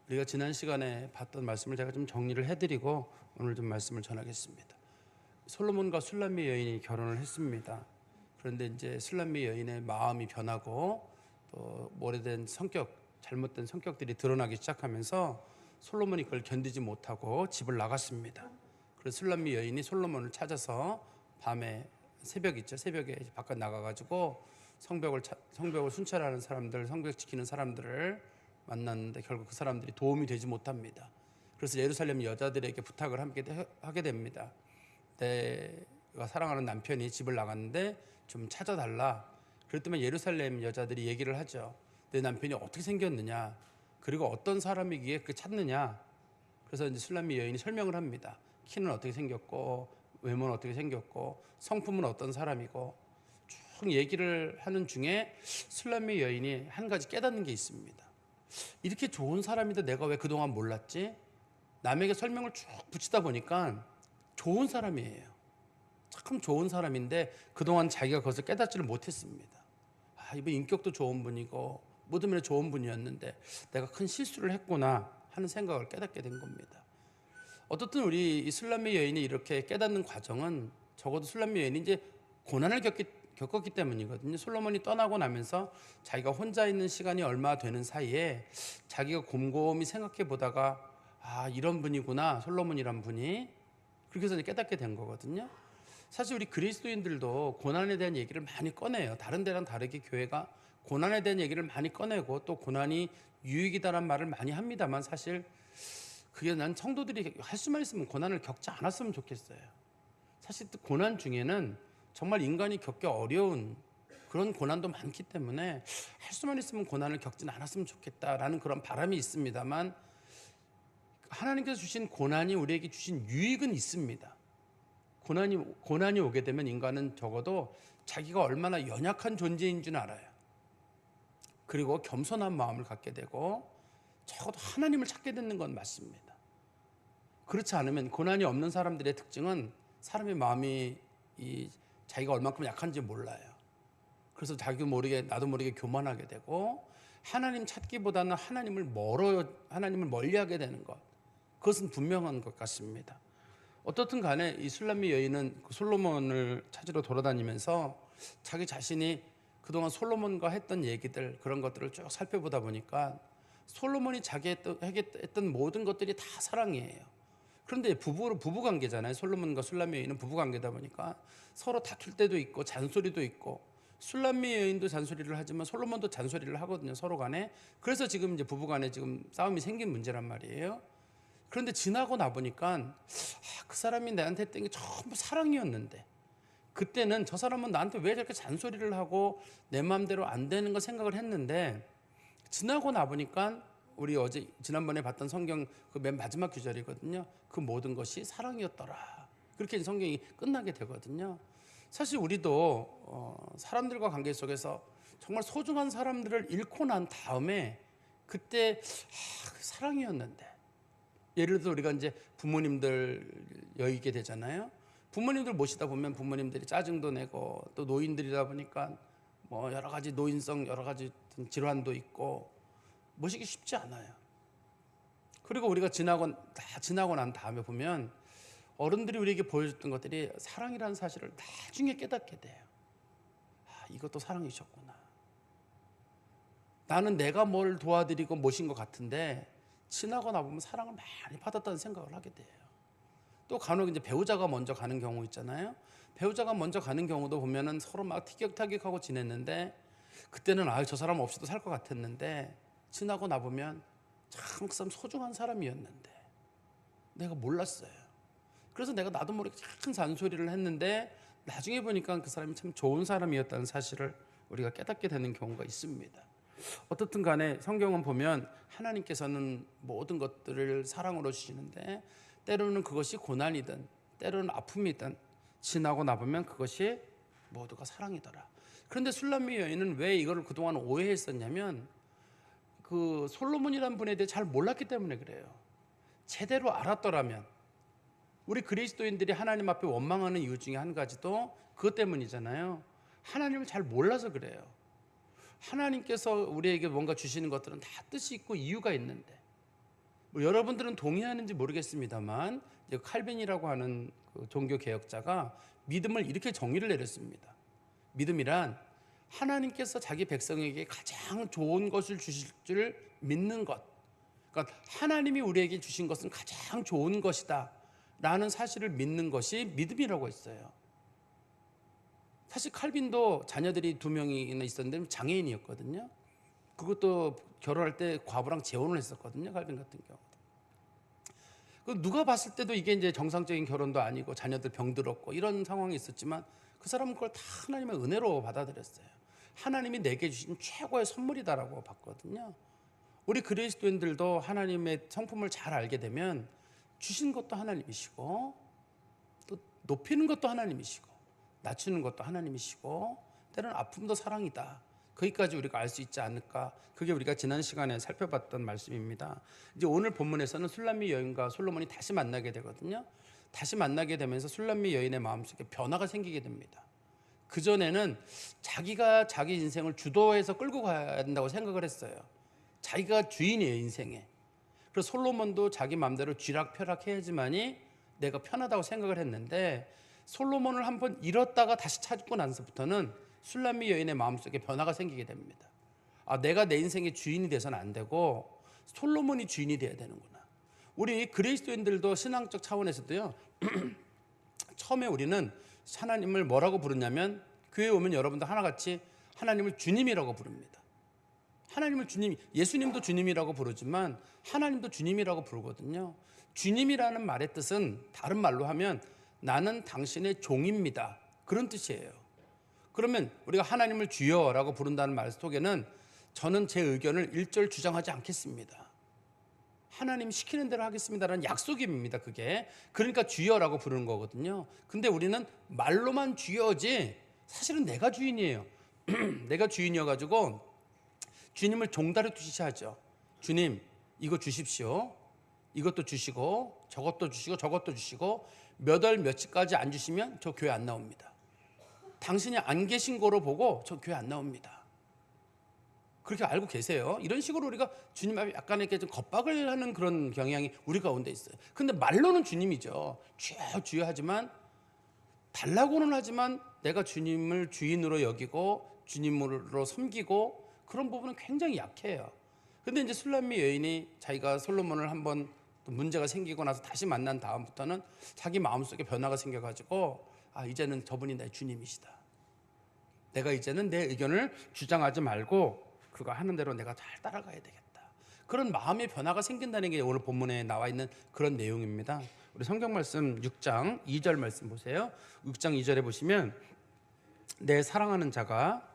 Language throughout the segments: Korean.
우리가 지난 시간에 봤던 말씀을 제가 좀 정리를 해드리고 오늘 좀 말씀을 전하겠습니다. 솔로몬과 술람미 여인이 결혼을 했습니다. 그런데 이제 술람미 여인의 마음이 변하고 또 오래된 성격, 잘못된 성격들이 드러나기 시작하면서 솔로몬이 그걸 견디지 못하고 집을 나갔습니다. 그래서 술람미 여인이 솔로몬을 찾아서 밤에 새벽 있죠. 새벽에 바깥 나가가지고 성벽을 순찰하는 사람들, 성벽 지키는 사람들을 만났는데 결국 그 사람들이 도움이 되지 못합니다. 그래서 예루살렘 여자들에게 부탁을 하게 됩니다. 내가 사랑하는 남편이 집을 나갔는데 좀 찾아달라. 그랬더니 예루살렘 여자들이 얘기를 하죠. 내 남편이 어떻게 생겼느냐, 그리고 어떤 사람이기에 그 찾느냐. 그래서 이제 술람미 여인이 설명을 합니다. 키는 어떻게 생겼고, 외모는 어떻게 생겼고, 성품은 어떤 사람이고, 쭉 얘기를 하는 중에 술람미 여인이 한 가지 깨닫는 게 있습니다. 이렇게 좋은 사람인데 내가 왜 그동안 몰랐지? 남에게 설명을 쭉 붙이다 보니까 좋은 사람이에요. 참 좋은 사람인데 그동안 자기가 그것을 깨닫지를 못했습니다. 이분 인격도 좋은 분이고 모든 면에 좋은 분이었는데 내가 큰 실수를 했구나 하는 생각을 깨닫게 된 겁니다. 어떻든 우리 이 술람미 여인이 이렇게 깨닫는 과정은 적어도 술람미 여인이 이제 고난을 겪었기 때문이거든요. 솔로몬이 떠나고 나면서 자기가 혼자 있는 시간이 얼마 되는 사이에 자기가 곰곰이 생각해 보다가 이런 분이구나, 솔로몬이란 분이. 그렇게 해서 깨닫게 된 거거든요. 사실 우리 그리스도인들도 고난에 대한 얘기를 많이 꺼내요. 다른 데랑 다르게 교회가 고난에 대한 얘기를 많이 꺼내고 또 고난이 유익이다라는 말을 많이 합니다만 사실 그게 난 성도들이 할 수만 있으면 고난을 겪지 않았으면 좋겠어요. 사실 또 고난 중에는 정말 인간이 겪기 어려운 그런 고난도 많기 때문에 할 수만 있으면 고난을 겪진 않았으면 좋겠다라는 그런 바람이 있습니다만 하나님께서 주신 고난이 우리에게 주신 유익은 있습니다. 고난이 오게 되면 인간은 적어도 자기가 얼마나 연약한 존재인 줄 알아요. 그리고 겸손한 마음을 갖게 되고 적어도 하나님을 찾게 되는 건 맞습니다. 그렇지 않으면 고난이 없는 사람들의 특징은 사람의 마음이 자기가 얼만큼 약한지 몰라요. 그래서 자기도 모르게 나도 모르게 교만하게 되고 하나님 찾기보다는 하나님을 멀리하게 되는 것, 그것은 분명한 것 같습니다. 어떻든 간에 이 술람미 여인은 솔로몬을 찾으러 돌아다니면서 자기 자신이 그동안 솔로몬과 했던 얘기들, 그런 것들을 쭉 살펴보다 보니까 솔로몬이 자기에게 했던 모든 것들이 다 사랑이에요. 그런데 부부 관계잖아요. 솔로몬과 술람미 여인은 부부 관계다 보니까 서로 다툴 때도 있고 잔소리도 있고, 술람미 여인도 잔소리를 하지만 솔로몬도 잔소리를 하거든요, 서로 간에. 그래서 지금 이제 부부 간에 지금 싸움이 생긴 문제란 말이에요. 그런데 지나고 나보니까 그 사람이 나한테 했던 게 전부 사랑이었는데, 그때는 저 사람은 나한테 왜 저렇게 잔소리를 하고 내 마음대로 안 되는 거 생각을 했는데, 지나고 나보니까 우리 지난번에 봤던 성경 그 맨 마지막 구절이거든요. 그 모든 것이 사랑이었더라. 그렇게 성경이 끝나게 되거든요. 사실 우리도 사람들과 관계 속에서 정말 소중한 사람들을 잃고 난 다음에 그때 사랑이었는데, 예를 들어 우리가 이제 부모님들 여의게 되잖아요. 부모님들 모시다 보면 부모님들이 짜증도 내고 또 노인들이다 보니까 뭐 여러 가지 노인성 여러 가지 질환도 있고 모시기 쉽지 않아요. 그리고 우리가 지나고 난 다음에 보면 어른들이 우리에게 보여줬던 것들이 사랑이라는 사실을 나중에 깨닫게 돼요. 이것도 사랑이셨구나. 나는 내가 뭘 도와드리고 모신 것 같은데 지나고 나보면 사랑을 많이 받았다는 생각을 하게 돼요. 또 간혹 이제 배우자가 먼저 가는 경우 있잖아요. 배우자가 먼저 가는 경우도 보면은 서로 막 티격타격하고 지냈는데 그때는 저 사람 없이도 살 것 같았는데 지나고 나보면 참 그 사람 소중한 사람이었는데 내가 몰랐어요. 그래서 내가 나도 모르게 참 잔소리를 했는데 나중에 보니까 그 사람이 참 좋은 사람이었다는 사실을 우리가 깨닫게 되는 경우가 있습니다. 어떻든 간에 성경은 보면 하나님께서는 모든 것들을 사랑으로 주시는데 때로는 그것이 고난이든 때로는 아픔이든 지나고 나보면 그것이 모두가 사랑이더라. 그런데 술람미 여인은 왜 이걸 그동안 오해했었냐면 그 솔로몬이라는 분에 대해 잘 몰랐기 때문에 그래요. 제대로 알았더라면, 우리 그리스도인들이 하나님 앞에 원망하는 이유 중에 한 가지도 그것 때문이잖아요. 하나님을 잘 몰라서 그래요. 하나님께서 우리에게 뭔가 주시는 것들은 다 뜻이 있고 이유가 있는데 뭐 여러분들은 동의하는지 모르겠습니다만 이제 칼빈이라고 하는 그 종교 개혁자가 믿음을 이렇게 정의를 내렸습니다. 믿음이란 하나님께서 자기 백성에게 가장 좋은 것을 주실 줄 믿는 것. 그러니까 하나님이 우리에게 주신 것은 가장 좋은 것이다 라는 사실을 믿는 것이 믿음이라고 했어요. 사실 칼빈도 자녀들이 2명이나 있었는데 장애인이었거든요. 그것도 결혼할 때 과부랑 재혼을 했었거든요. 칼빈 같은 경우. 누가 봤을 때도 이게 이제 정상적인 결혼도 아니고 자녀들 병들었고 이런 상황이 있었지만 그 사람은 그걸 다 하나님의 은혜로 받아들였어요. 하나님이 내게 주신 최고의 선물이다라고 봤거든요. 우리 그리스도인들도 하나님의 성품을 잘 알게 되면 주신 것도 하나님이시고 또 높이는 것도 하나님이시고 낮추는 것도 하나님이시고 때로는 아픔도 사랑이다. 거기까지 우리가 알 수 있지 않을까. 그게 우리가 지난 시간에 살펴봤던 말씀입니다. 이제 오늘 본문에서는 술람미 여인과 솔로몬이 다시 만나게 되거든요. 다시 만나게 되면서 술람미 여인의 마음속에 변화가 생기게 됩니다. 그전에는 자기가 자기 인생을 주도해서 끌고 가야 된다고 생각을 했어요. 자기가 주인이에요, 인생에. 그래서 솔로몬도 자기 마음대로 쥐락펴락해야지만이 내가 편하다고 생각을 했는데 솔로몬을 한번 잃었다가 다시 찾고 나서부터는 술람미 여인의 마음속에 변화가 생기게 됩니다. 아, 내가 내 인생의 주인이 돼서는 안 되고 솔로몬이 주인이 돼야 되는구나. 우리 그리스도인들도 신앙적 차원에서도요. 처음에 우리는 하나님을 뭐라고 부르냐면 교회에 오면 여러분도 하나같이 하나님을 주님이라고 부릅니다. 하나님을 주님, 예수님도 주님이라고 부르지만 하나님도 주님이라고 부르거든요. 주님이라는 말의 뜻은 다른 말로 하면 나는 당신의 종입니다. 그런 뜻이에요. 그러면 우리가 하나님을 주여라고 부른다는 말 속에는 저는 제 의견을 일절 주장하지 않겠습니다. 하나님 시키는 대로 하겠습니다라는 약속입니다. 그게. 그러니까 주여라고 부르는 거거든요. 근데 우리는 말로만 주여지 사실은 내가 주인이에요. 내가 주인이어가지고 주님을 종다루듯이 하죠. 주님 이거 주십시오. 이것도 주시고 저것도 주시고 저것도 주시고 몇 월 며칠까지 안 주시면 저 교회 안 나옵니다. 당신이 안 계신 거로 보고 저 교회 안 나옵니다. 그렇게 알고 계세요. 이런 식으로 우리가 주님 앞에 약간 이렇게 좀 겁박을 하는 그런 경향이 우리 가운데 있어요. 근데 말로는 주님이죠. 주여 주여 하지만 달라고는 하지만 내가 주님을 주인으로 여기고 주님으로 섬기고 그런 부분은 굉장히 약해요. 근데 이제 술람미 여인이 자기가 솔로몬을 한번 또 문제가 생기고 나서 다시 만난 다음부터는 자기 마음속에 변화가 생겨가지고 아, 이제는 저분이 내 주님이시다. 내가 이제는 내 의견을 주장하지 말고 그거 하는 대로 내가 잘 따라가야 되겠다. 그런 마음의 변화가 생긴다는 게 오늘 본문에 나와 있는 그런 내용입니다. 우리 성경 말씀 6장 2절 말씀 보세요. 6장 2절에 보시면 내 사랑하는 자가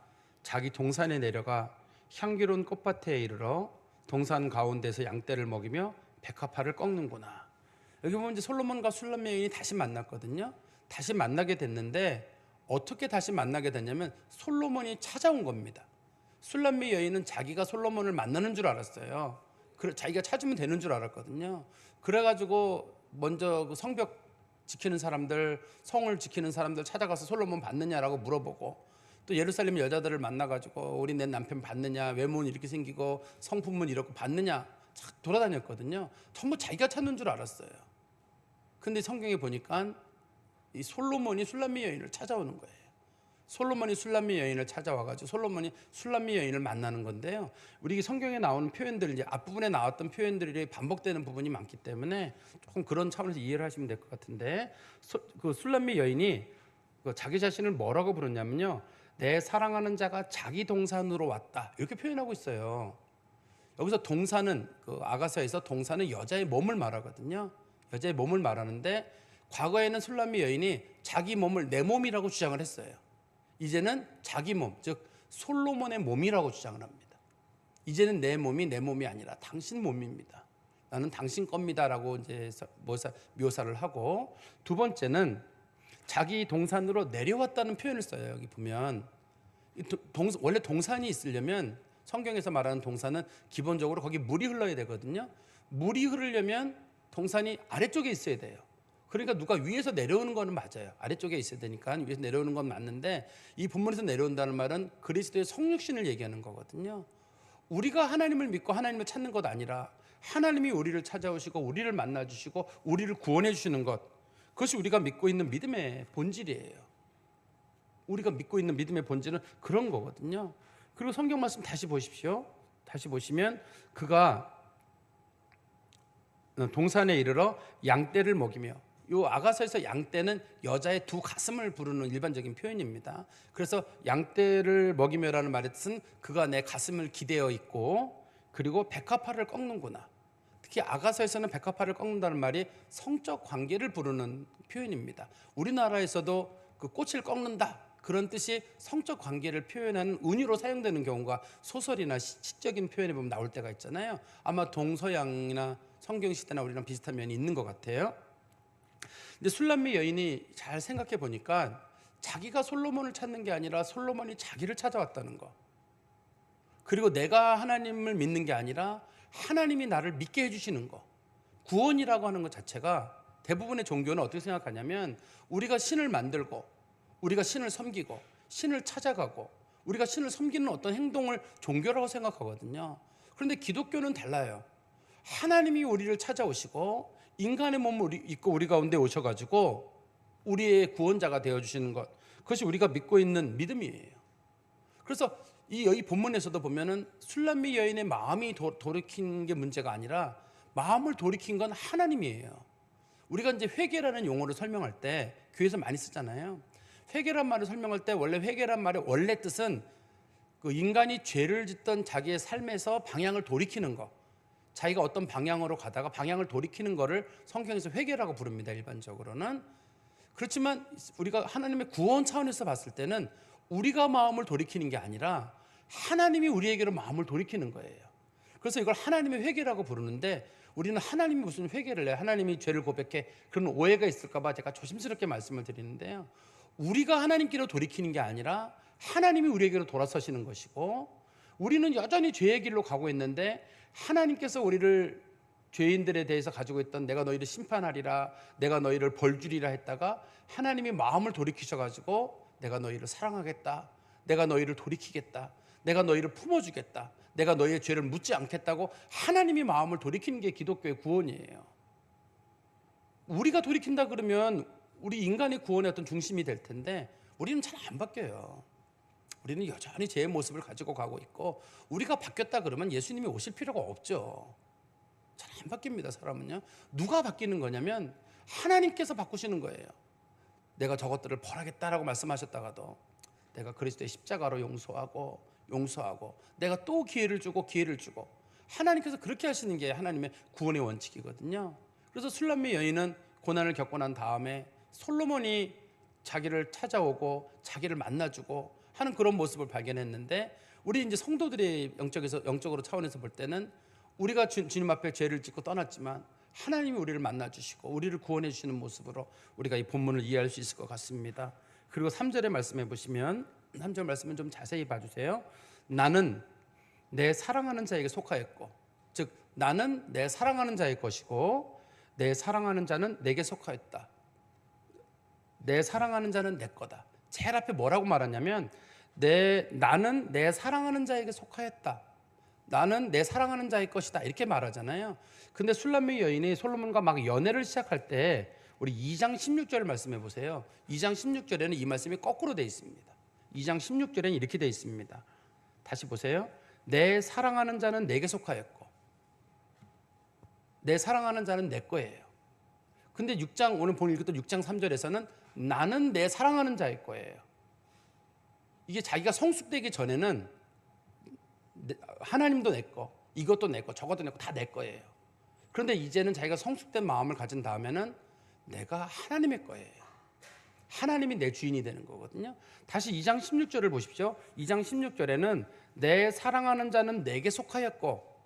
자기 동산에 내려가 향기로운 꽃밭에 이르러 동산 가운데서 양떼를 먹이며 백합화를 꺾는구나. 여기 보면 이제 솔로몬과 술람미 여인이 다시 만났거든요. 다시 만나게 됐는데 어떻게 다시 만나게 됐냐면 솔로몬이 찾아온 겁니다. 술람미 여인은 자기가 솔로몬을 만나는 줄 알았어요. 자기가 찾으면 되는 줄 알았거든요. 그래가지고 먼저 그 성벽 지키는 사람들, 성을 지키는 사람들 찾아가서 솔로몬 받느냐라고 물어보고 또 예루살렘 여자들을 만나가지고 우리 내 남편 받느냐, 외모는 이렇게 생기고 성품은 이렇고 받느냐 돌아다녔거든요. 전부 자기가 찾는 줄 알았어요. 근데 성경에 보니까 이 솔로몬이 술람미 여인을 찾아오는 거예요. 솔로몬이 술람미 여인을 찾아와가지고 솔로몬이 술람미 여인을 만나는 건데요. 우리 성경에 나오는 표현들, 이제 앞부분에 나왔던 표현들이 반복되는 부분이 많기 때문에 조금 그런 차원에서 이해를 하시면 될 것 같은데, 그 술람미 여인이 자기 자신을 뭐라고 부르냐면요, 내 사랑하는 자가 자기 동산으로 왔다, 이렇게 표현하고 있어요. 여기서 동산은 그 아가서에서 동산은 여자의 몸을 말하거든요. 여자의 몸을 말하는데 과거에는 술람미 여인이 자기 몸을 내 몸이라고 주장을 했어요. 이제는 자기 몸, 즉 솔로몬의 몸이라고 주장을 합니다. 이제는 내 몸이 아니라 당신 몸입니다. 나는 당신 겁니다라고 이제 묘사를 하고, 두 번째는 자기 동산으로 내려왔다는 표현을 써요. 여기 보면 원래 동산이 있으려면, 성경에서 말하는 동산은 기본적으로 거기 물이 흘러야 되거든요. 물이 흐르려면 동산이 아래쪽에 있어야 돼요. 그러니까 누가 위에서 내려오는 거는 맞아요. 아래쪽에 있어야 되니까 위에서 내려오는 건 맞는데, 이 본문에서 내려온다는 말은 그리스도의 성육신을 얘기하는 거거든요. 우리가 하나님을 믿고 하나님을 찾는 것 아니라 하나님이 우리를 찾아오시고 우리를 만나주시고 우리를 구원해 주시는 것, 그것이 우리가 믿고 있는 믿음의 본질이에요. 우리가 믿고 있는 믿음의 본질은 그런 거거든요. 그리고 성경 말씀 다시 보십시오. 다시 보시면 그가 동산에 이르러 양떼를 먹이며, 요 아가서에서 양떼는 여자의 두 가슴을 부르는 일반적인 표현입니다. 그래서 양떼를 먹이며라는 말의 뜻은 그가 내 가슴을 기대어 있고, 그리고 백합화를 꺾는구나. 특히 아가서에서는 백합화를 꺾는다는 말이 성적 관계를 부르는 표현입니다. 우리나라에서도 그 꽃을 꺾는다, 그런 뜻이 성적 관계를 표현하는 은유로 사용되는 경우가 소설이나 시적인 표현에 보면 나올 때가 있잖아요. 아마 동서양이나 성경 시대나 우리랑 비슷한 면이 있는 것 같아요. 근데 술람미 여인이 잘 생각해 보니까 자기가 솔로몬을 찾는 게 아니라 솔로몬이 자기를 찾아왔다는 거, 그리고 내가 하나님을 믿는 게 아니라 하나님이 나를 믿게 해주시는 거, 구원이라고 하는 것 자체가, 대부분의 종교는 어떻게 생각하냐면 우리가 신을 만들고 우리가 신을 섬기고 신을 찾아가고 우리가 신을 섬기는 어떤 행동을 종교라고 생각하거든요. 그런데 기독교는 달라요. 하나님이 우리를 찾아오시고 인간의 몸을 입고 우리 가운데 오셔가지고 우리의 구원자가 되어주시는 것, 그것이 우리가 믿고 있는 믿음이에요. 그래서 이 본문에서도 보면은 술람미 여인의 마음이 돌이킨 게 문제가 아니라 마음을 돌이킨 건 하나님이에요. 우리가 이제 회개라는 용어를 설명할 때 교회에서 많이 쓰잖아요. 회개란 말을 설명할 때 원래 회개란 말의 원래 뜻은 그 인간이 죄를 짓던 자기의 삶에서 방향을 돌이키는 거, 자기가 어떤 방향으로 가다가 방향을 돌이키는 거를 성경에서 회개라고 부릅니다, 일반적으로는. 그렇지만 우리가 하나님의 구원 차원에서 봤을 때는 우리가 마음을 돌이키는 게 아니라 하나님이 우리에게로 마음을 돌이키는 거예요. 그래서 이걸 하나님의 회개라고 부르는데, 우리는 하나님이 무슨 회개를 해요? 하나님이 죄를 고백해, 그런 오해가 있을까 봐 제가 조심스럽게 말씀을 드리는데요, 우리가 하나님께로 돌이키는 게 아니라 하나님이 우리에게로 돌아서시는 것이고, 우리는 여전히 죄의 길로 가고 있는데 하나님께서 우리를 죄인들에 대해서 가지고 있던 내가 너희를 심판하리라, 내가 너희를 벌주리라 했다가 하나님이 마음을 돌이키셔가지고 내가 너희를 사랑하겠다, 내가 너희를 돌이키겠다, 내가 너희를 품어주겠다, 내가 너희의 죄를 묻지 않겠다고 하나님이 마음을 돌이키는 게 기독교의 구원이에요. 우리가 돌이킨다 그러면 우리 인간의 구원의 어떤 중심이 될 텐데 우리는 잘 안 바뀌어요. 우리는 여전히 죄의 모습을 가지고 가고 있고, 우리가 바뀌었다 그러면 예수님이 오실 필요가 없죠. 잘 안 바뀝니다, 사람은요. 누가 바뀌는 거냐면 하나님께서 바꾸시는 거예요. 내가 저것들을 벌하겠다라고 말씀하셨다가도 내가 그리스도의 십자가로 용서하고 내가 또 기회를 주고 하나님께서 그렇게 하시는 게 하나님의 구원의 원칙이거든요. 그래서 술람미 여인은 고난을 겪고 난 다음에 솔로몬이 자기를 찾아오고 자기를 만나주고 하는 그런 모습을 발견했는데, 우리 이제 성도들의 영적으로 차원에서 볼 때는 우리가 주님 앞에 죄를 짓고 떠났지만 하나님이 우리를 만나주시고 우리를 구원해 주시는 모습으로 우리가 이 본문을 이해할 수 있을 것 같습니다. 그리고 3절의 말씀해 보시면, 3절 말씀은 좀 자세히 봐주세요. 나는 내 사랑하는 자에게 속하였고, 즉 나는 내 사랑하는 자의 것이고 내 사랑하는 자는 내게 속하였다. 내 사랑하는 자는 내 거다. 제일 앞에 뭐라고 말하냐면 나는 내 사랑하는 자에게 속하였다, 나는 내 사랑하는 자의 것이다, 이렇게 말하잖아요. 근데 술람미 여인이 솔로몬과 막 연애를 시작할 때 우리 2장 16절을 말씀해 보세요. 2장 16절에는 이 말씀이 거꾸로 되어 있습니다. 2장 16절에는 이렇게 되어 있습니다. 다시 보세요. 내 사랑하는 자는 내게 속하였고 내 사랑하는 자는 내 거예요. 근데 6장, 오늘 본문 읽었던 6장 3절에서는 나는 내 사랑하는 자의 거예요. 이게 자기가 성숙되기 전에는 하나님도 내 거, 이것도 내 거, 저것도 내 거, 다 내 거예요. 그런데 이제는 자기가 성숙된 마음을 가진 다음에는 내가 하나님의 거예요. 하나님이 내 주인이 되는 거거든요. 다시 2장 16절을 보십시오. 2장 16절에는 내 사랑하는 자는 내게 속하였고,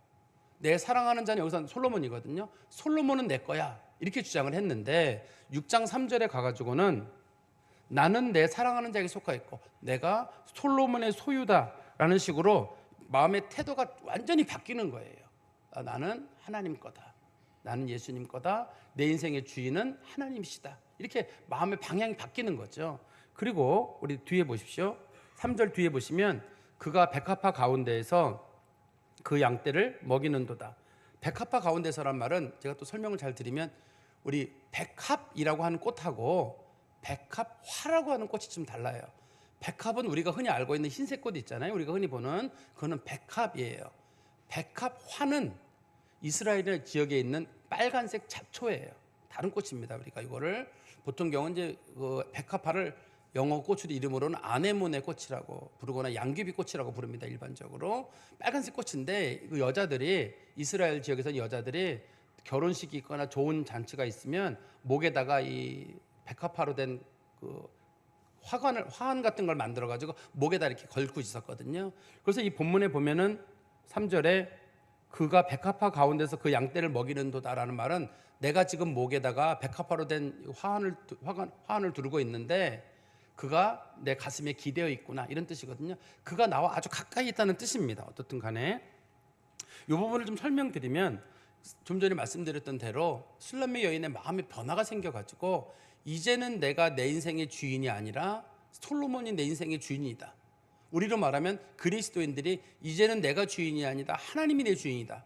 내 사랑하는 자는 여기서 솔로몬이거든요. 솔로몬은 내 거야, 이렇게 주장을 했는데 6장 3절에 가가지고는 나는 내 사랑하는 자에게 속하였고 내가 솔로몬의 소유다라는 식으로 마음의 태도가 완전히 바뀌는 거예요. 나는 하나님 거다, 나는 예수님 거다, 내 인생의 주인은 하나님이시다, 이렇게 마음의 방향이 바뀌는 거죠. 그리고 우리 뒤에 보십시오. 3절 뒤에 보시면 그가 백합화 가운데에서 그 양떼를 먹이는도다. 백합화 가운데서란 말은 제가 또 설명을 잘 드리면 우리 백합이라고 하는 꽃하고 백합화라고 하는 꽃이 좀 달라요. 백합은 우리가 흔히 알고 있는 흰색 꽃 있잖아요. 우리가 흔히 보는 그거는 백합이에요. 백합화는 이스라엘 지역에 있는 빨간색 잡초예요. 다른 꽃입니다. 우리가 이거를 보통 경우 이제 그 백합화를 영어 꽃으로 이름으로는 아네모네 꽃이라고 부르거나 양귀비 꽃이라고 부릅니다. 일반적으로 빨간색 꽃인데 그 여자들이 이스라엘 지역에서 여자들이 결혼식이 있거나 좋은 잔치가 있으면 목에다가 이 백합화로 된 그 화환 같은 걸 만들어 가지고 목에다 이렇게 걸고 있었거든요. 그래서 이 본문에 보면은 3절에 그가 백합화 가운데서 그 양떼를 먹이는도다라는 말은 내가 지금 목에다가 백합화로 된 화환을 두르고 있는데 그가 내 가슴에 기대어 있구나, 이런 뜻이거든요. 그가 나와 아주 가까이 있다는 뜻입니다. 어떻든 간에 이 부분을 좀 설명드리면 좀 전에 말씀드렸던 대로 술람미 여인의 마음의 변화가 생겨가지고 이제는 내가 내 인생의 주인이 아니라 솔로몬이 내 인생의 주인이다. 우리로 말하면 그리스도인들이 이제는 내가 주인이 아니다, 하나님이 내 주인이다.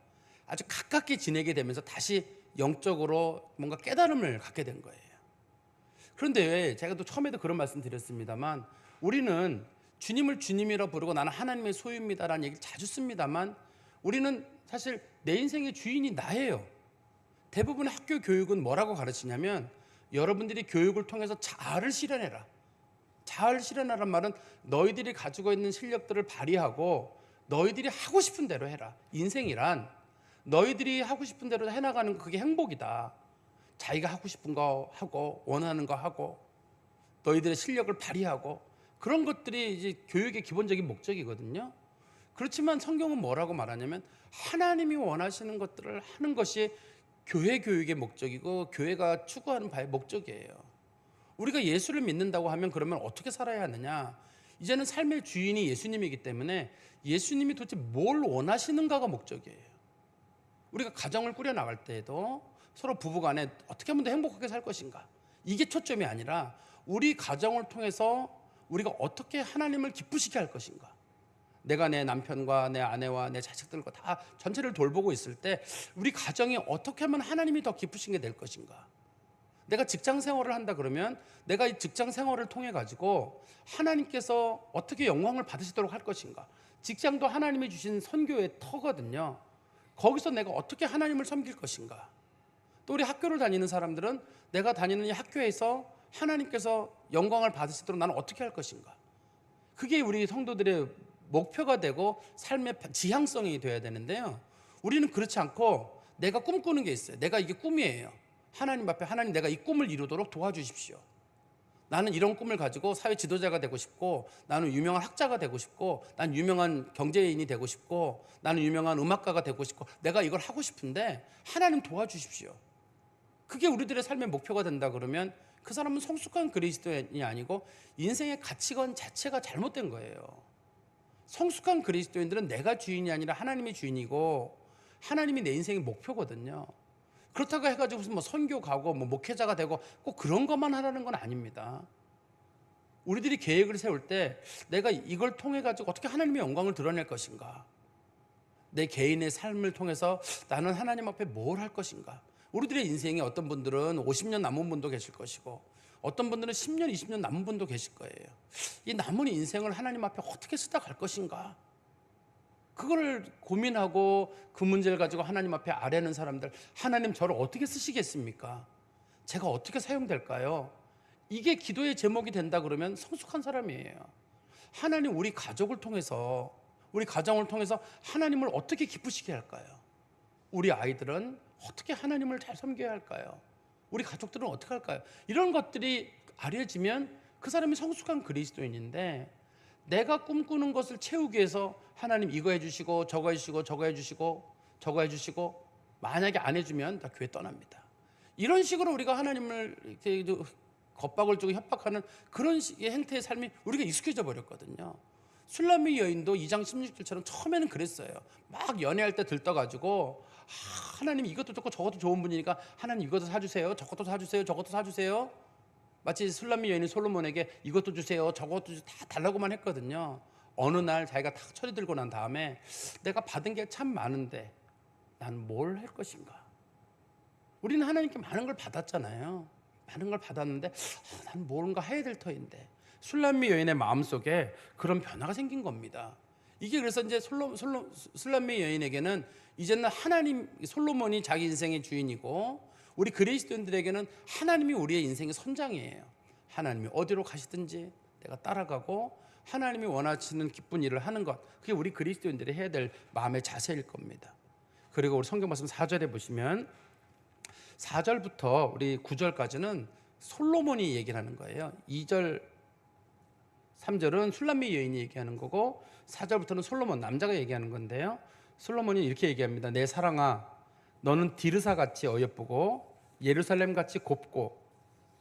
아주 가깝게 지내게 되면서 다시 영적으로 뭔가 깨달음을 갖게 된 거예요. 그런데 제가 또 처음에도 그런 말씀 드렸습니다만 우리는 주님을 주님이라 부르고 나는 하나님의 소유입니다라는 얘기를 자주 씁니다만 우리는 사실 내 인생의 주인이 나예요. 대부분의 학교 교육은 뭐라고 가르치냐면 여러분들이 교육을 통해서 자아를 실현해라. 자아를 실현하란 말은 너희들이 가지고 있는 실력들을 발휘하고 너희들이 하고 싶은 대로 해라. 인생이란 너희들이 하고 싶은 대로 해나가는 그게 행복이다. 자기가 하고 싶은 거 하고 원하는 거 하고 너희들의 실력을 발휘하고 그런 것들이 이제 교육의 기본적인 목적이거든요. 그렇지만 성경은 뭐라고 말하냐면 하나님이 원하시는 것들을 하는 것이 교회 교육의 목적이고 교회가 추구하는 바의 목적이에요. 우리가 예수를 믿는다고 하면 그러면 어떻게 살아야 하느냐? 이제는 삶의 주인이 예수님이기 때문에 예수님이 도대체 뭘 원하시는가가 목적이에요. 우리가 가정을 꾸려 나갈 때에도 서로 부부간에 어떻게 하면 더 행복하게 살 것인가, 이게 초점이 아니라 우리 가정을 통해서 우리가 어떻게 하나님을 기쁘시게 할 것인가. 내가 내 남편과 내 아내와 내 자식들과 다 전체를 돌보고 있을 때 우리 가정이 어떻게 하면 하나님이 더 기쁘시게 될 것인가. 내가 직장 생활을 한다 그러면 내가 이 직장 생활을 통해 가지고 하나님께서 어떻게 영광을 받으시도록 할 것인가. 직장도 하나님이 주신 선교의 터거든요. 거기서 내가 어떻게 하나님을 섬길 것인가. 또 우리 학교를 다니는 사람들은 내가 다니는 이 학교에서 하나님께서 영광을 받으시도록 나는 어떻게 할 것인가. 그게 우리 성도들의 목표가 되고 삶의 지향성이 되어야 되는데요. 우리는 그렇지 않고 내가 꿈꾸는 게 있어요. 내가 이게 꿈이에요. 하나님 앞에 하나님 내가 이 꿈을 이루도록 도와주십시오. 나는 이런 꿈을 가지고 사회 지도자가 되고 싶고 나는 유명한 학자가 되고 싶고 난 유명한 경제인이 되고 싶고 나는 유명한 음악가가 되고 싶고 내가 이걸 하고 싶은데 하나님 도와주십시오. 그게 우리들의 삶의 목표가 된다 그러면 그 사람은 성숙한 그리스도인이 아니고 인생의 가치관 자체가 잘못된 거예요. 성숙한 그리스도인들은 내가 주인이 아니라 하나님이 주인이고 하나님이 내 인생의 목표거든요. 그렇다고 해가지고 무슨 뭐 선교 가고 뭐 목회자가 되고 꼭 그런 것만 하라는 건 아닙니다. 우리들이 계획을 세울 때 내가 이걸 통해 가지고 어떻게 하나님의 영광을 드러낼 것인가, 내 개인의 삶을 통해서 나는 하나님 앞에 뭘 할 것인가. 우리들의 인생에 어떤 분들은 50년 남은 분도 계실 것이고 어떤 분들은 10년, 20년 남은 분도 계실 거예요. 이 남은 인생을 하나님 앞에 어떻게 쓰다 갈 것인가, 그걸 고민하고 그 문제를 가지고 하나님 앞에 아뢰는 사람들, 하나님 저를 어떻게 쓰시겠습니까? 제가 어떻게 사용될까요? 이게 기도의 제목이 된다 그러면 성숙한 사람이에요. 하나님 우리 가족을 통해서, 우리 가정을 통해서 하나님을 어떻게 기쁘시게 할까요? 우리 아이들은 어떻게 하나님을 잘 섬겨야 할까요? 우리 가족들은 어떻게 할까요? 이런 것들이 알려지면 그 사람이 성숙한 그리스도인인데, 내가 꿈꾸는 것을 채우기 위해서 하나님 이거 해주시고 저거 해주시고 저거 해주시고 저거 해주시고 만약에 안 해주면 다 교회 떠납니다. 이런 식으로 우리가 하나님을 이렇게 겁박을 주고 협박하는 그런 식의 행태의 삶이 우리가 익숙해져 버렸거든요. 술람미 여인도 2장 16절처럼 처음에는 그랬어요. 막 연애할 때 들떠가지고 하나님 이것도 좋고 저것도 좋은 분이니까 하나님 이것도 사주세요, 저것도 사주세요, 저것도 사주세요. 마치 술람미 여인이 솔로몬에게 이것도 주세요, 저것도 다 달라고만 했거든요. 어느 날 자기가 탁 처리 들고 난 다음에 내가 받은 게 참 많은데 난 뭘 할 것인가? 우리는 하나님께 많은 걸 받았잖아요. 많은 걸 받았는데 난 뭔가 해야 될 터인데, 술람미 여인의 마음속에 그런 변화가 생긴 겁니다. 이게 그래서 이제 술람미 여인에게는 이제는 하나님, 솔로몬이 자기 인생의 주인이고 우리 그리스도인들에게는 하나님이 우리의 인생의 선장이에요. 하나님이 어디로 가시든지 내가 따라가고 하나님이 원하시는 기쁜 일을 하는 것, 그게 우리 그리스도인들이 해야 될 마음의 자세일 겁니다. 그리고 우리 성경 말씀 4절에 보시면 4절부터 우리 9절까지는 솔로몬이 얘기를 하는 거예요. 2절 3절은 술람미 여인이 얘기하는 거고 4절부터는 솔로몬, 남자가 얘기하는 건데요. 솔로몬이 이렇게 얘기합니다. 내 사랑아, 너는 디르사같이 어여쁘고 예루살렘같이 곱고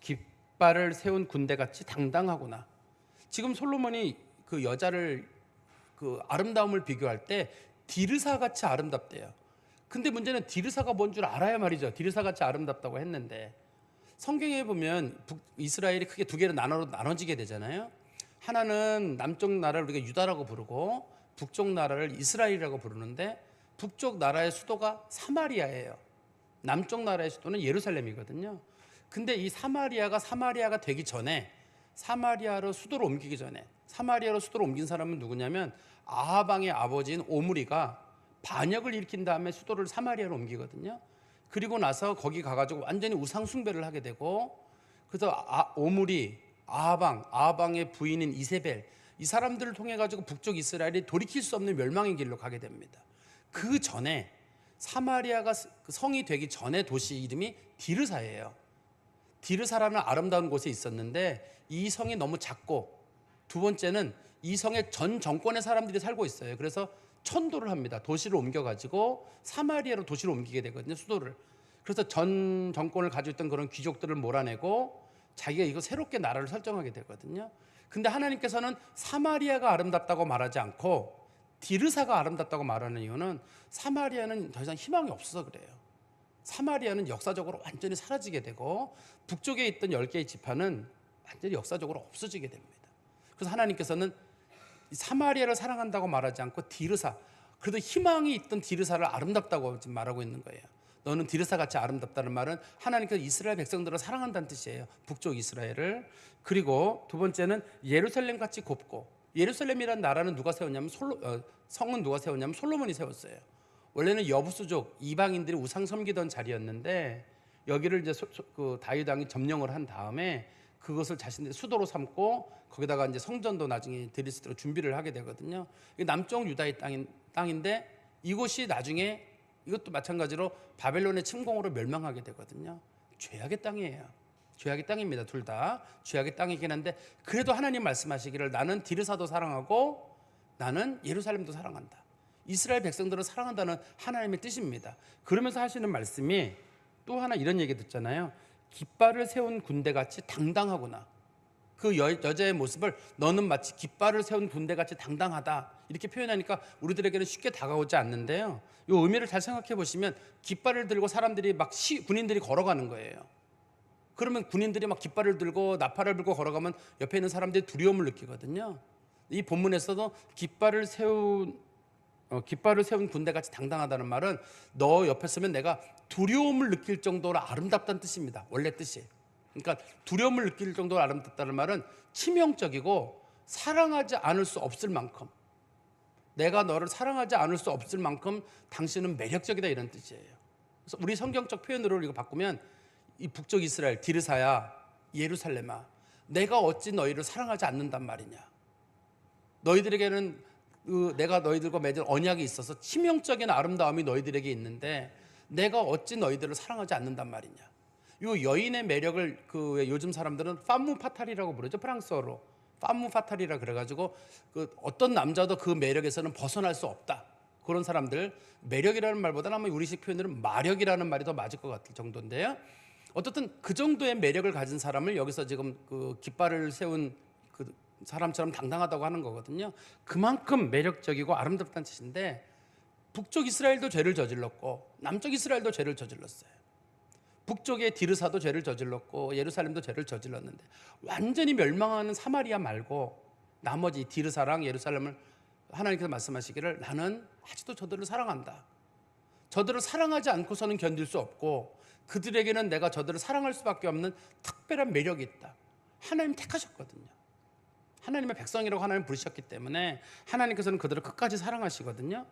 깃발을 세운 군대같이 당당하구나. 지금 솔로몬이 그 여자를, 그 아름다움을 비교할 때 디르사같이 아름답대요. 근데 문제는 디르사가 뭔 줄 알아야 말이죠. 디르사같이 아름답다고 했는데 성경에 보면 이스라엘이 크게 두 개로 나눠지게 되잖아요. 하나는 남쪽 나라를 우리가 유다라고 부르고 북쪽 나라를 이스라엘이라고 부르는데, 북쪽 나라의 수도가 사마리아예요. 남쪽 나라의 수도는 예루살렘이거든요. 근데 이 사마리아가 되기 전에, 사마리아로 수도를 옮기기 전에, 사마리아로 수도를 옮긴 사람은 누구냐면 아합 왕의 아버지인 오므리가 반역을 일으킨 다음에 수도를 사마리아로 옮기거든요. 그리고 나서 거기 가가지고 완전히 우상 숭배를 하게 되고, 그래서 오므리, 아합 왕의 부인인 이세벨, 이 사람들을 통해 가지고 북쪽 이스라엘이 돌이킬 수 없는 멸망의 길로 가게 됩니다. 그 전에 사마리아가 성이 되기 전에 도시 이름이 디르사예요. 디르사라는 아름다운 곳에 있었는데 이 성이 너무 작고, 두 번째는 이 성에 전 정권의 사람들이 살고 있어요. 그래서 천도를 합니다. 도시를 옮겨가지고 사마리아로 도시를 옮기게 되거든요, 수도를. 그래서 전 정권을 가지고 있던 그런 귀족들을 몰아내고 자기가 이거 새롭게 나라를 설정하게 되거든요. 근데 하나님께서는 사마리아가 아름답다고 말하지 않고 디르사가 아름답다고 말하는 이유는 사마리아는 더 이상 희망이 없어서 그래요. 사마리아는 역사적으로 완전히 사라지게 되고 북쪽에 있던 10개의 지파는 완전히 역사적으로 없어지게 됩니다. 그래서 하나님께서는 사마리아를 사랑한다고 말하지 않고 디르사, 그래도 희망이 있던 디르사를 아름답다고 지금 말하고 있는 거예요. 너는 디르사같이 아름답다는 말은 하나님께서 이스라엘 백성들을 사랑한다는 뜻이에요. 북쪽 이스라엘을. 그리고 두 번째는 예루살렘같이 곱고, 예루살렘이라는 나라는 누가 세웠냐면 성은 누가 세웠냐면 솔로몬이 세웠어요. 원래는 여부수족 이방인들이 우상 섬기던 자리였는데 여기를 이제 그 다윗 왕이 점령을 한 다음에 그것을 자신들의 수도로 삼고 거기다가 이제 성전도 나중에 드릴 수 있도록 준비를 하게 되거든요. 남쪽 유다의 땅인데 이곳이 나중에 이것도 마찬가지로 바벨론의 침공으로 멸망하게 되거든요. 죄악의 땅이에요. 죄악의 땅입니다. 둘 다 죄악의 땅이긴 한데, 그래도 하나님 말씀하시기를 나는 디르사도 사랑하고 나는 예루살렘도 사랑한다. 이스라엘 백성들을 사랑한다는 하나님의 뜻입니다. 그러면서 하시는 말씀이 또 하나 이런 얘기 듣잖아요. 깃발을 세운 군대같이 당당하구나. 그 여자의 모습을 너는 마치 깃발을 세운 군대같이 당당하다 이렇게 표현하니까 우리들에게는 쉽게 다가오지 않는데요. 이 의미를 잘 생각해 보시면 깃발을 들고 사람들이 막 군인들이 걸어가는 거예요. 그러면 군인들이 막 깃발을 들고 나팔을 불고 걸어가면 옆에 있는 사람들이 두려움을 느끼거든요. 이 본문에서도 깃발을 세운 군대같이 당당하다는 말은 너 옆에 서면 내가 두려움을 느낄 정도로 아름답다는 뜻입니다. 원래 뜻이. 그러니까 두려움을 느낄 정도로 아름답다는 말은 치명적이고 사랑하지 않을 수 없을 만큼, 내가 너를 사랑하지 않을 수 없을 만큼 당신은 매력적이다 이런 뜻이에요. 그래서 우리 성경적 표현으로 이거 바꾸면 이 북쪽 이스라엘 디르사야, 예루살렘아, 내가 어찌 너희를 사랑하지 않는단 말이냐. 너희들에게는 내가 너희들과 맺은 언약이 있어서 치명적인 아름다움이 너희들에게 있는데 내가 어찌 너희들을 사랑하지 않는단 말이냐. 이 여인의 매력을 요즘 사람들은 파무 파탈이라고 부르죠. 프랑스어로 파무 파탈이라 그래가지고 어떤 남자도 그 매력에서는 벗어날 수 없다. 그런 사람들, 매력이라는 말보다는 아마 우리식 표현으로는 마력이라는 말이 더 맞을 것 같을 정도인데요. 어떻든 그 정도의 매력을 가진 사람을 여기서 지금 그 깃발을 세운 그 사람처럼 당당하다고 하는 거거든요. 그만큼 매력적이고 아름답다는 뜻인데, 북쪽 이스라엘도 죄를 저질렀고 남쪽 이스라엘도 죄를 저질렀어요. 북쪽의 디르사도 죄를 저질렀고 예루살렘도 죄를 저질렀는데 완전히 멸망하는 사마리아 말고 나머지 디르사랑 예루살렘을 하나님께서 말씀하시기를 나는 아직도 저들을 사랑한다. 저들을 사랑하지 않고서는 견딜 수 없고 그들에게는 내가 저들을 사랑할 수밖에 없는 특별한 매력이 있다. 하나님 택하셨거든요. 하나님의 백성이라고 하나님 부르셨기 때문에 하나님께서는 그들을 끝까지 사랑하시거든요.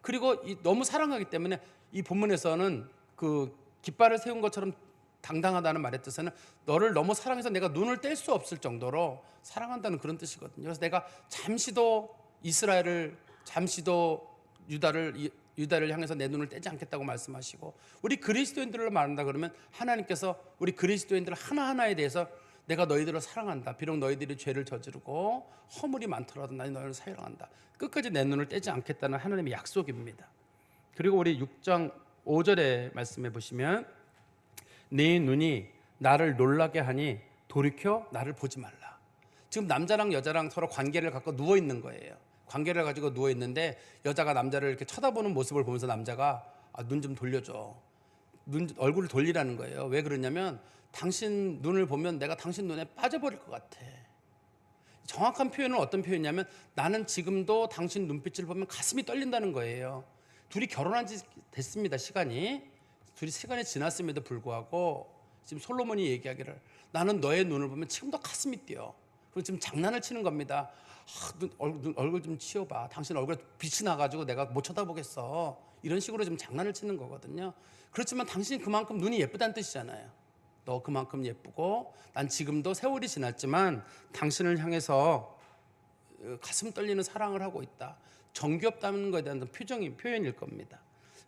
그리고 너무 사랑하기 때문에 이 본문에서는 그 깃발을 세운 것처럼 당당하다는 말의 뜻은 너를 너무 사랑해서 내가 눈을 뗄 수 없을 정도로 사랑한다는 그런 뜻이거든요. 그래서 내가 잠시도 이스라엘을, 잠시도 유다를 향해서 내 눈을 떼지 않겠다고 말씀하시고, 우리 그리스도인들을 말한다 그러면 하나님께서 우리 그리스도인들 하나하나에 대해서 내가 너희들을 사랑한다. 비록 너희들이 죄를 저지르고 허물이 많더라도 나는 너희를 사랑한다. 끝까지 내 눈을 떼지 않겠다는 하나님의 약속입니다. 그리고 우리 6장 5절의 말씀해 보시면 네 눈이 나를 놀라게 하니 돌이켜 나를 보지 말라. 지금 남자랑 여자랑 서로 관계를 갖고 누워 있는 거예요. 관계를 가지고 누워 있는데 여자가 남자를 이렇게 쳐다보는 모습을 보면서 남자가 눈 좀 돌려줘. 얼굴을 돌리라는 거예요. 왜 그러냐면 당신 눈을 보면 내가 당신 눈에 빠져버릴 것 같아. 정확한 표현은 어떤 표현이냐면 나는 지금도 당신 눈빛을 보면 가슴이 떨린다는 거예요. 둘이 결혼한 지 됐습니다. 둘이 시간이 지났음에도 불구하고 지금 솔로몬이 얘기하기를 나는 너의 눈을 보면 지금도 가슴이 뛰어. 그리고 지금 장난을 치는 겁니다. 얼굴 좀 치워봐. 당신 얼굴에 빛이 나가지고 내가 못 쳐다보겠어. 이런 식으로 좀 장난을 치는 거거든요. 그렇지만 당신이 그만큼 눈이 예쁘다는 뜻이잖아요. 너 그만큼 예쁘고 난 지금도 세월이 지났지만 당신을 향해서 가슴 떨리는 사랑을 하고 있다. 정겹다는 것에 대한 표현일 겁니다.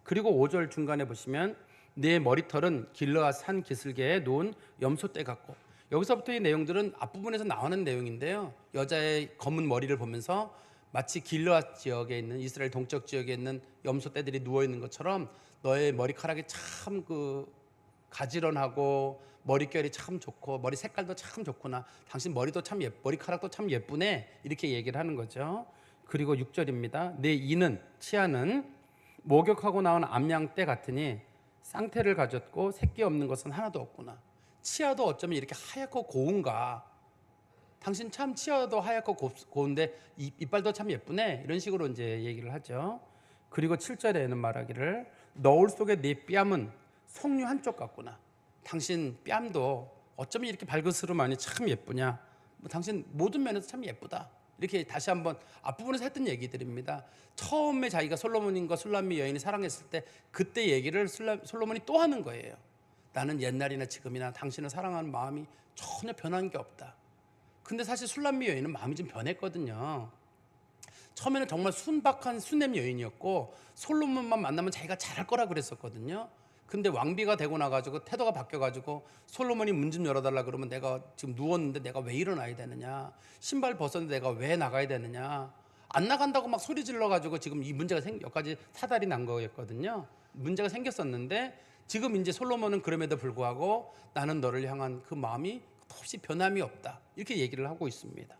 그리고 5절 중간에 보시면 내 머리털은 길르앗 산 기슭에 놓은 염소떼 같고, 여기서부터 이 내용들은 앞부분에서 나오는 내용인데요. 여자의 검은 머리를 보면서 마치 길르앗 지역에 있는 이스라엘 동쪽 지역에 있는 염소떼들이 누워 있는 것처럼 너의 머리카락이 참 가지런하고 머릿결이 참 좋고 머리 색깔도 참 좋구나. 당신 머리도 참 머리카락도 참 예쁘네. 이렇게 얘기를 하는 거죠. 그리고 6절입니다. 내 이는 치아는 목욕하고 나온 암양떼 같으니 쌍태를 가졌고 새끼 없는 것은 하나도 없구나. 치아도 어쩌면 이렇게 하얗고 고운가. 당신 참 치아도 하얗고 고운데 이빨도 참 예쁘네. 이런 식으로 이제 얘기를 하죠. 그리고 7절에는 말하기를 너울 속에 네 뺨은 석류 한쪽 같구나. 당신 뺨도 어쩌면 이렇게 발그스름하니 참 예쁘냐. 당신 모든 면에서 참 예쁘다. 이렇게 다시 한번 앞부분에서 했던 얘기들입니다. 처음에 자기가 솔로몬과 술람미 여인이 사랑했을 때 그때 얘기를 솔로몬이 또 하는 거예요. 나는 옛날이나 지금이나 당신을 사랑하는 마음이 전혀 변한 게 없다. 근데 사실 술람미 여인은 마음이 좀 변했거든요. 처음에는 정말 순박한 수냄 여인이었고 솔로몬만 만나면 자기가 잘할 거라 그랬었거든요. 근데 왕비가 되고 나가지고 태도가 바뀌어가지고 솔로몬이 문 좀 열어달라 그러면 내가 지금 누웠는데 내가 왜 일어나야 되느냐, 신발 벗었는데 내가 왜 나가야 되느냐, 안 나간다고 막 소리 질러가지고 지금 이 문제가 여기까지 사달이 난 거였거든요. 문제가 생겼었는데 지금 이제 솔로몬은 그럼에도 불구하고 나는 너를 향한 그 마음이 없이 변함이 없다. 이렇게 얘기를 하고 있습니다.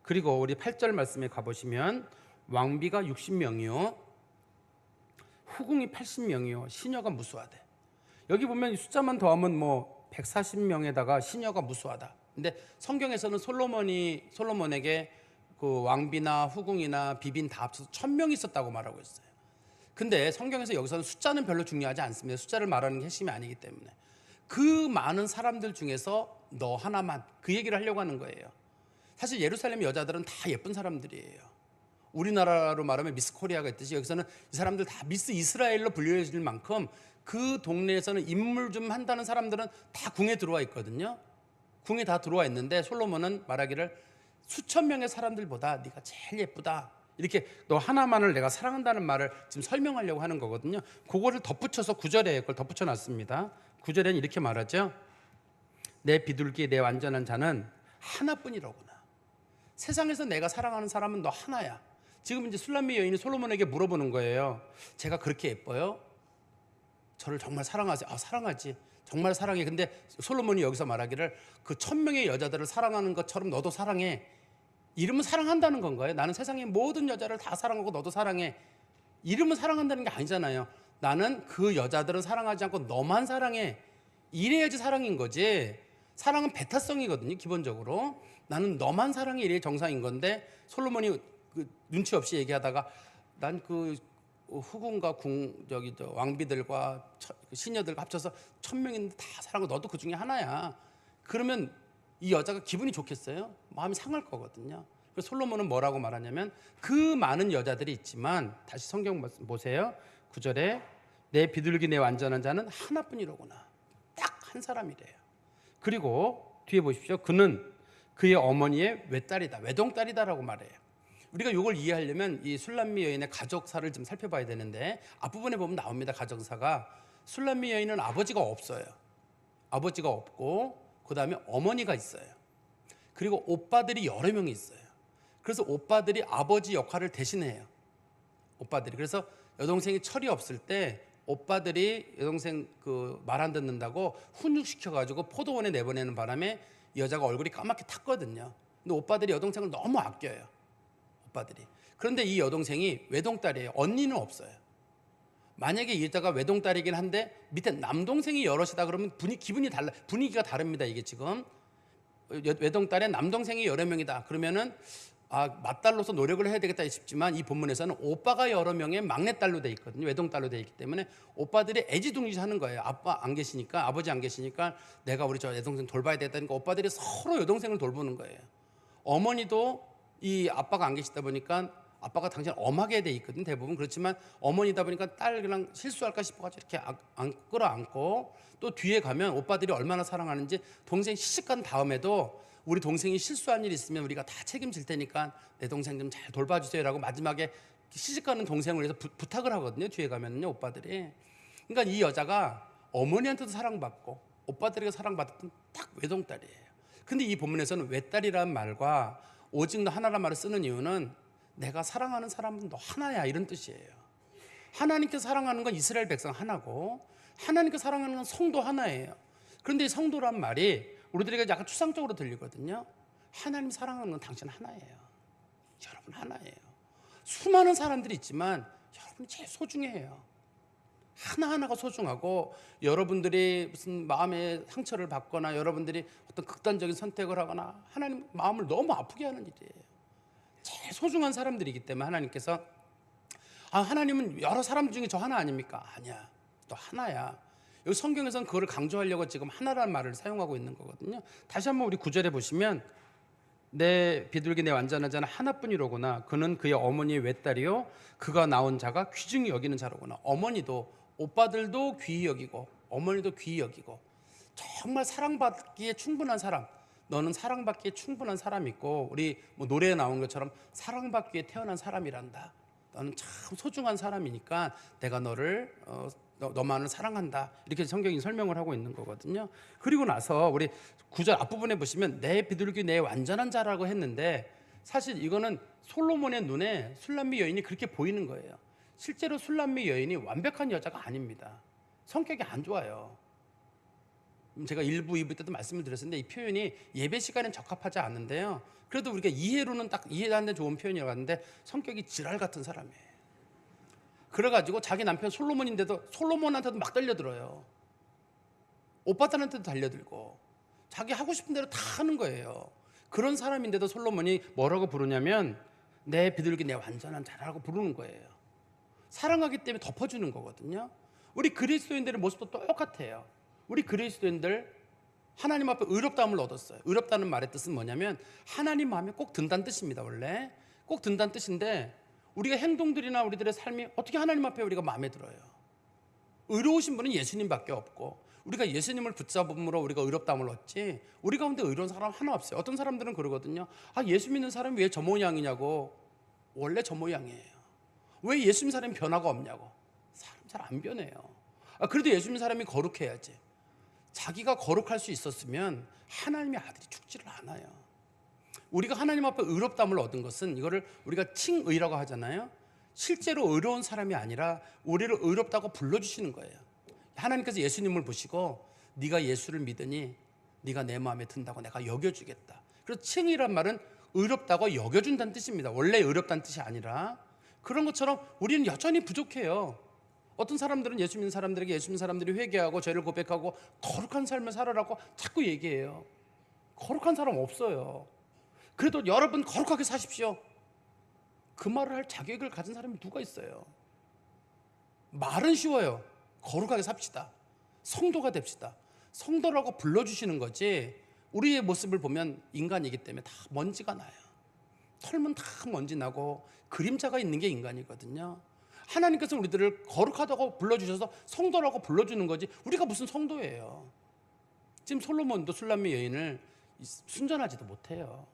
그리고 우리 8절 말씀에 가보시면 왕비가 60명이요 후궁이 80명이요 시녀가 무수하대. 여기 보면 숫자만 더하면 뭐 140명에다가 시녀가 무수하다. 근데 성경에서는 솔로몬에게 그 왕비나 후궁이나 비빈 다 합쳐서 1000명이 있었다고 말하고 있어요. 근데 성경에서 여기서는 숫자는 별로 중요하지 않습니다. 숫자를 말하는 게 핵심이 아니기 때문에 그 많은 사람들 중에서 너 하나만, 그 얘기를 하려고 하는 거예요. 사실 예루살렘 여자들은 다 예쁜 사람들이에요. 우리나라로 말하면 미스 코리아가 있듯이 여기서는 이 사람들 다 미스 이스라엘로 불려질 만큼 그 동네에서는 인물 좀 한다는 사람들은 다 궁에 들어와 있거든요. 궁에 다 들어와 있는데 솔로몬은 말하기를 수천 명의 사람들보다 네가 제일 예쁘다. 이렇게 너 하나만을 내가 사랑한다는 말을 지금 설명하려고 하는 거거든요. 그거를 덧붙여서 9절에 그걸 덧붙여 놨습니다. 9절에는 이렇게 말하죠. 내 비둘기 내 완전한 자는 하나뿐이로구나. 세상에서 내가 사랑하는 사람은 너 하나야. 지금 이제 술람미 여인이 솔로몬에게 물어보는 거예요. 제가 그렇게 예뻐요? 저를 정말 사랑하세요? 사랑하지. 정말 사랑해. 근데 솔로몬이 여기서 말하기를 그 1000명의 여자들을 사랑하는 것처럼 너도 사랑해. 이름은 사랑한다는 건가요? 나는 세상의 모든 여자를 다 사랑하고 너도 사랑해. 이름은 사랑한다는 게 아니잖아요. 나는 그 여자들은 사랑하지 않고 너만 사랑해. 이래야지 사랑인 거지. 사랑은 배타성이거든요. 기본적으로 나는 너만 사랑해. 이래 정상인 건데 솔로몬이 그 눈치 없이 얘기하다가 난 그 후궁과 왕비들과 시녀들과 합쳐서 1000명인데 다 사랑하고 너도 그 중에 하나야. 그러면 이 여자가 기분이 좋겠어요? 마음이 상할 거거든요. 그래서 솔로몬은 뭐라고 말하냐면 그 많은 여자들이 있지만 다시 성경 말씀 보세요. 9절에 내 비둘기 내 완전한 자는 하나뿐이로구나. 딱 한 사람이래요. 그리고 뒤에 보십시오. 그는 그의 어머니의 외딸이다. 외동딸이다라고 말해요. 우리가 이걸 이해하려면 이 술람미 여인의 가족사를 좀 살펴봐야 되는데 앞부분에 보면 나옵니다. 가정사가 술람미 여인은 아버지가 없어요. 아버지가 없고 그 다음에 어머니가 있어요. 그리고 오빠들이 여러 명이 있어요. 그래서 오빠들이 아버지 역할을 대신해요. 오빠들이. 그래서 여동생이 철이 없을 때 오빠들이 여동생 그 말 안 듣는다고 훈육시켜가지고 포도원에 내보내는 바람에 여자가 얼굴이 까맣게 탔거든요. 근데 오빠들이 여동생을 너무 아껴요. 오빠들이. 그런데 이 여동생이 외동딸이에요. 언니는 없어요. 만약에 이 여자가 외동딸이긴 한데 밑에 남동생이 여럿이다 그러면 분위기가 다릅니다. 이게 지금 외동딸에 남동생이 여러 명이다 그러면은 맏딸로서 노력을 해야 되겠다 싶지만 이 본문에서는 오빠가 여러 명의 막내딸로 돼 있거든요. 외동딸로 돼 있기 때문에 오빠들이 애지중지하는 거예요. 아빠 안 계시니까, 아버지 안 계시니까 내가 우리 저 여동생 돌봐야 되다니까 오빠들이 서로 여동생을 돌보는 거예요. 어머니도 이 아빠가 안 계시다 보니까 아빠가 당신 엄하게 돼 있거든 대부분. 그렇지만 어머니다 보니까 딸 그냥 실수할까 싶어가지고 이렇게 끌어안고 또 뒤에 가면 오빠들이 얼마나 사랑하는지 동생 시집간 다음에도 우리 동생이 실수한 일 있으면 우리가 다 책임질 테니까 내 동생 좀 잘 돌봐주세요라고 마지막에 시집가는 동생을 위해서 부탁을 하거든요. 뒤에 가면요 오빠들이. 그러니까 이 여자가 어머니한테도 사랑받고 오빠들에게 사랑받았던 딱 외동딸이에요. 근데 이 본문에서는 외딸이라는 말과 오직 너 하나란 말을 쓰는 이유는 내가 사랑하는 사람은 너 하나야 이런 뜻이에요. 하나님께 사랑하는 건 이스라엘 백성 하나고 하나님께 사랑하는 건 성도 하나예요. 그런데 이 성도란 말이 우리들에게 약간 추상적으로 들리거든요. 하나님 사랑하는 건 당신 하나예요. 여러분 하나예요. 수많은 사람들이 있지만 여러분이 제일 소중해요. 하나하나가 소중하고 여러분들이 무슨 마음의 상처를 받거나 여러분들이 어떤 극단적인 선택을 하거나 하나님 마음을 너무 아프게 하는 일이에요. 제일 소중한 사람들이기 때문에 하나님께서 하나님은 여러 사람 중에 저 하나 아닙니까? 아니야. 너 하나야. 여기 성경에서는 그거를 강조하려고 지금 하나라는 말을 사용하고 있는 거거든요. 다시 한번 우리 9절에 보시면 내 비둘기 내 완전한 자는 하나뿐이로구나. 그는 그의 어머니의 외딸이요 그가 낳은 자가 귀중히 여기는 자로구나. 어머니도 오빠들도 귀히 여기고 어머니도 귀히 여기고 정말 사랑받기에 충분한 사람. 너는 사랑받기에 충분한 사람이 있고 우리 노래에 나온 것처럼 사랑받기에 태어난 사람이란다. 너는 참 소중한 사람이니까 내가 너를 너만을 사랑한다. 이렇게 성경이 설명을 하고 있는 거거든요. 그리고 나서 우리 9절 앞부분에 보시면 내 비둘기 내 완전한 자라고 했는데 사실 이거는 솔로몬의 눈에 술람미 여인이 그렇게 보이는 거예요. 실제로 술람미 여인이 완벽한 여자가 아닙니다. 성격이 안 좋아요. 제가 1부, 2부 때도 말씀을 드렸었는데 이 표현이 예배 시간엔 적합하지 않는데요. 그래도 우리가 이해로는 딱 이해하는 데 좋은 표현이라고 하는데 성격이 지랄 같은 사람이에요. 그래가지고 자기 남편 솔로몬인데도 솔로몬한테도 막 달려들어요. 오빠들한테도 달려들고 자기 하고 싶은 대로 다 하는 거예요. 그런 사람인데도 솔로몬이 뭐라고 부르냐면 내 비둘기 내 완전한 자라고 부르는 거예요. 사랑하기 때문에 덮어주는 거거든요. 우리 그리스도인들의 모습도 똑같아요. 우리 그리스도인들 하나님 앞에 의롭다함을 얻었어요. 의롭다는 말의 뜻은 뭐냐면 하나님 마음에 꼭 든다는 뜻입니다. 원래 꼭 든다는 뜻인데 우리가 행동들이나 우리들의 삶이 어떻게 하나님 앞에 우리가 마음에 들어요. 의로우신 분은 예수님밖에 없고 우리가 예수님을 붙잡음으로 우리가 의롭다함을 얻지 우리 가운데 의로운 사람 하나 없어요. 어떤 사람들은 그러거든요. 예수 믿는 사람이 왜 저 모양이냐고. 원래 저 모양이에요. 왜 예수 믿는 사람이 변화가 없냐고. 사람 잘 안 변해요. 그래도 예수 믿는 사람이 거룩해야지. 자기가 거룩할 수 있었으면 하나님의 아들이 죽지를 않아요. 우리가 하나님 앞에 의롭다함을 얻은 것은 이거를 우리가 칭의라고 하잖아요. 실제로 의로운 사람이 아니라 우리를 의롭다고 불러주시는 거예요. 하나님께서 예수님을 보시고 네가 예수를 믿으니 네가 내 마음에 든다고 내가 여겨주겠다. 그래서 칭의란 말은 의롭다고 여겨준다는 뜻입니다. 원래 의롭다는 뜻이 아니라 그런 것처럼 우리는 여전히 부족해요. 어떤 사람들은 예수 믿는 사람들에게 예수 믿는 사람들이 회개하고 죄를 고백하고 거룩한 삶을 살아라고 자꾸 얘기해요. 거룩한 사람 없어요. 그래도 여러분 거룩하게 사십시오. 그 말을 할 자격을 가진 사람이 누가 있어요? 말은 쉬워요. 거룩하게 삽시다. 성도가 됩시다. 성도라고 불러주시는 거지, 우리의 모습을 보면 인간이기 때문에 다 먼지가 나요. 털면 다 먼지 나고 그림자가 있는 게 인간이거든요. 하나님께서 우리들을 거룩하다고 불러주셔서 성도라고 불러주는 거지, 우리가 무슨 성도예요. 지금 솔로몬도 술람미 여인을 순전하지도 못해요.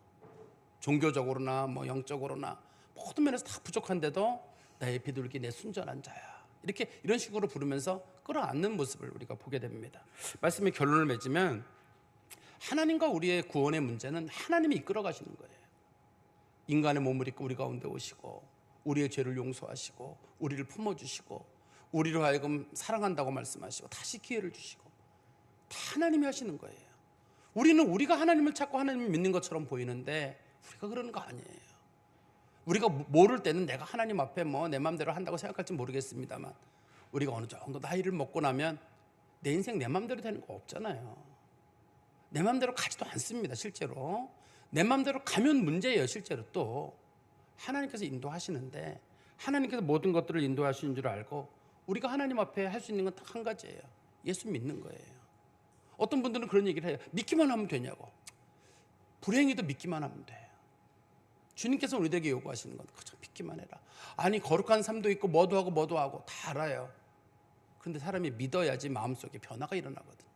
종교적으로나 뭐 영적으로나 모든 면에서 다 부족한데도 나의 비둘기, 내 순전한 자야, 이런 식으로 부르면서 끌어안는 모습을 우리가 보게 됩니다. 말씀의 결론을 맺으면, 하나님과 우리의 구원의 문제는 하나님이 이끌어 가시는 거예요. 인간의 몸을 입고 우리 가운데 오시고, 우리의 죄를 용서하시고, 우리를 품어주시고, 우리로 하여금 사랑한다고 말씀하시고, 다시 기회를 주시고, 다 하나님이 하시는 거예요. 우리는 우리가 하나님을 찾고 하나님을 믿는 것처럼 보이는데 우리가 그러는 거 아니에요. 우리가 모를 때는 내가 하나님 앞에 내 마음대로 한다고 생각할지 모르겠습니다만, 우리가 어느 정도 나이를 먹고 나면 내 인생 내 마음대로 되는 거 없잖아요. 내 마음대로 가지도 않습니다. 실제로 내 마음대로 가면 문제예요. 실제로 또 하나님께서 인도하시는데, 하나님께서 모든 것들을 인도하시는 줄 알고 우리가 하나님 앞에 할 수 있는 건 딱 한 가지예요. 예수 믿는 거예요. 어떤 분들은 그런 얘기를 해요. 믿기만 하면 되냐고. 불행히도 믿기만 하면 돼요. 주님께서 우리들에게 요구하시는 건 그저 믿기만 해라. 아니, 거룩한 삶도 있고 뭐도 하고 다 알아요. 그런데 사람이 믿어야지 마음속에 변화가 일어나거든요.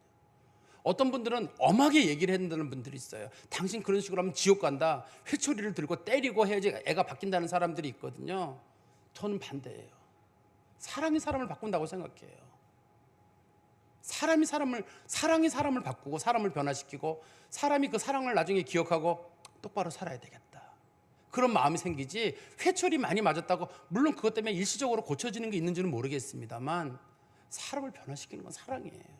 어떤 분들은 엄하게 얘기를 해야 분들이 있어요. 당신 그런 식으로 하면 지옥 간다. 회초리를 들고 때리고 해야지 애가 바뀐다는 사람들이 있거든요. 저는 반대예요. 사랑이 사람을 바꾼다고 생각해요. 사랑이 사람을 바꾸고 사람을 변화시키고, 사람이 그 사랑을 나중에 기억하고 똑바로 살아야 되겠다, 그런 마음이 생기지, 회초리 많이 맞았다고 물론 그것 때문에 일시적으로 고쳐지는 게 있는지는 모르겠습니다만, 사람을 변화시키는 건 사랑이에요.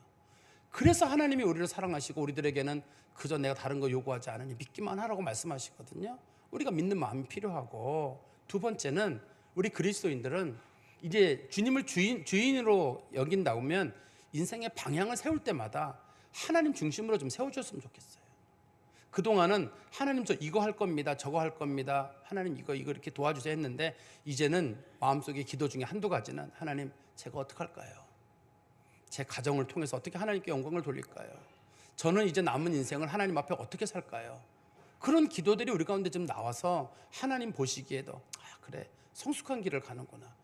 그래서 하나님이 우리를 사랑하시고 우리들에게는 그저 내가 다른 거 요구하지 않으니 믿기만 하라고 말씀하시거든요. 우리가 믿는 마음이 필요하고, 두 번째는 우리 그리스도인들은 이제 주님을 주인으로 여긴다면 인생의 방향을 세울 때마다 하나님 중심으로 좀 세워줬으면 좋겠어요. 그동안은 하나님 저 이거 할 겁니다, 저거 할 겁니다, 하나님 이거 이렇게 도와주세요 했는데, 이제는 마음속에 기도 중에 한두 가지는, 하나님 제가 어떻게 할까요? 제 가정을 통해서 어떻게 하나님께 영광을 돌릴까요? 저는 이제 남은 인생을 하나님 앞에 어떻게 살까요? 그런 기도들이 우리 가운데 좀 나와서 하나님 보시기에도 그래, 성숙한 길을 가는구나.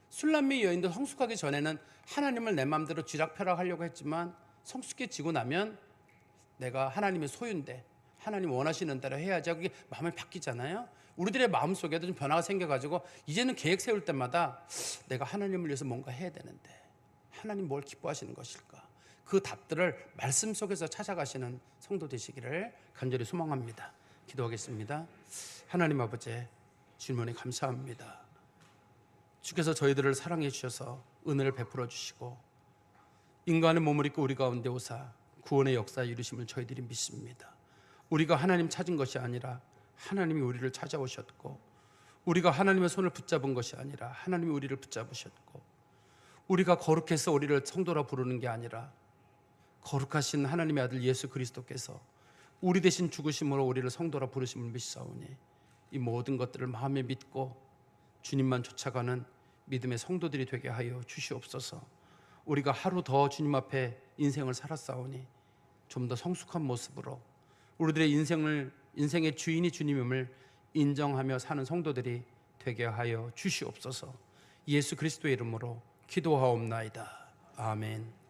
술람미 여인도 성숙하기 전에는 하나님을 내 마음대로 쥐락펴락하려고 했지만, 성숙해지고 나면 내가 하나님의 소유인데 하나님 원하시는 대로 해야지 하고, 그게 마음이 바뀌잖아요. 우리들의 마음속에도 좀 변화가 생겨가지고 이제는 계획 세울 때마다 내가 하나님을 위해서 뭔가 해야 되는데 하나님 뭘 기뻐하시는 것일까, 그 답들을 말씀 속에서 찾아가시는 성도 되시기를 간절히 소망합니다. 기도하겠습니다. 하나님 아버지, 주님께 감사합니다. 주께서 저희들을 사랑해 주셔서 은혜를 베풀어 주시고, 인간의 몸을 입고 우리 가운데 오사 구원의 역사에 이루심을 저희들이 믿습니다. 우리가 하나님 찾은 것이 아니라 하나님이 우리를 찾아오셨고, 우리가 하나님의 손을 붙잡은 것이 아니라 하나님이 우리를 붙잡으셨고, 우리가 거룩해서 우리를 성도라 부르는 게 아니라 거룩하신 하나님의 아들 예수 그리스도께서 우리 대신 죽으심으로 우리를 성도라 부르심을 믿사오니, 이 모든 것들을 마음에 믿고 주님만 쫓아가는 믿음의 성도들이 되게 하여 주시옵소서. 우리가 하루 더 주님 앞에 인생을 살았사오니 좀 더 성숙한 모습으로 우리들의 인생의 주인이 주님임을 인정하며 사는 성도들이 되게 하여 주시옵소서. 예수 그리스도의 이름으로 기도하옵나이다. 아멘.